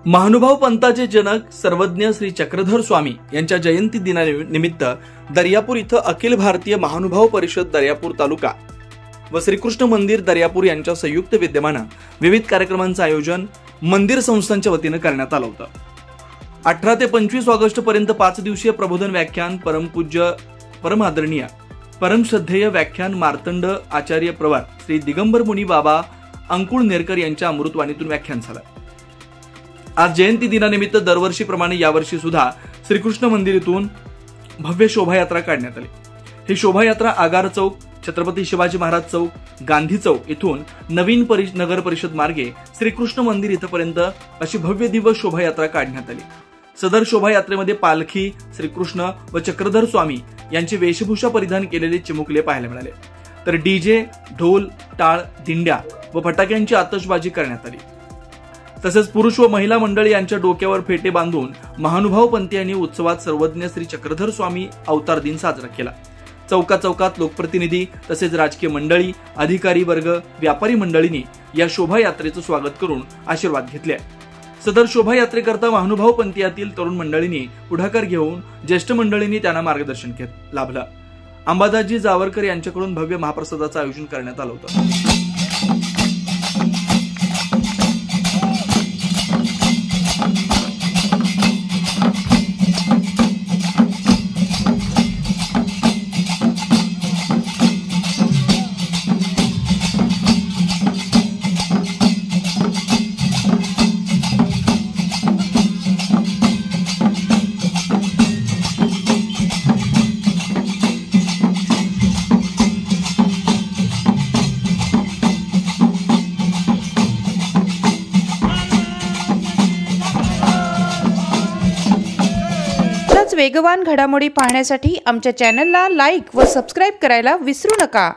महानुभाव पंथाचे जनक सर्वज्ञ श्री चक्रधर स्वामी यांच्या जयंती दिनानिमित्त दर्यापूर इथं अखिल भारतीय महानुभाव परिषद दर्यापूर तालुका व श्रीकृष्ण मंदिर दर्यापूर यांच्या संयुक्त विद्यमानं विविध कार्यक्रमांचं आयोजन मंदिर संस्थांच्या वतीनं करण्यात आलं होतं। 18 ते 25 ऑगस्ट पर्यंत 5 दिवसीय प्रबोधन व्याख्यान, परमपूज्य परमादरणीय परमश्रद्धेय व्याख्यान मार्तंड आचार्य प्रवर श्री दिगंबर मुनी बाबा अंकुळ नेरकर यांच्या अमृतवाणीतून व्याख्यान झालं। आज जयंती दिनानिमित्त दरवर्षीप्रमाणे यावर्षी सुद्धा श्रीकृष्ण मंदिरातून भव्य शोभायात्रा काढण्यात आली। ही शोभायात्रा आगार चौक, छत्रपती शिवाजी महाराज चौक, गांधी चौक इथून नवीन नगर परिषद मार्गे श्रीकृष्ण मंदिर इथपर्यंत अशी भव्य दिव्य शोभायात्रा काढण्यात आली। सदर शोभायात्रेमध्ये पालखी, श्रीकृष्ण व चक्रधर स्वामी यांची वेशभूषा परिधान केलेले चिमुकले पाहायला मिळाले। तर डीजे, ढोल, टाळ, दिंड्या व फटाक्यांची आतषबाजी करण्यात आली। तसेच पुरुष व महिला मंडळी यांच्या डोक्यावर फेटे बांधून महानुभाव पंथीयांनी उत्सवात सर्वज्ञ श्री चक्रधर स्वामी अवतार दिन साजरा केला। चौका चौकात लोकप्रतिनिधी तसेच राजकीय मंडळी, अधिकारी वर्ग, व्यापारी मंडळींनी या शोभायात्रेचं स्वागत करून आशीर्वाद घेतले। सदर शोभायात्रेकरता महानुभाव पंथीयातील तरुण मंडळींनी पुढाकार घेऊन ज्येष्ठ मंडळींनी त्यांना मार्गदर्शन लाभलं। अंबादासजी जावरकर यांच्याकडून भव्य महाप्रसादाचं आयोजन करण्यात आलं होतं। वेगवान घडामोडी पाहण्यासाठी आमच्या चॅनलला लाईक व सबस्क्राइब करायला विसरू नका।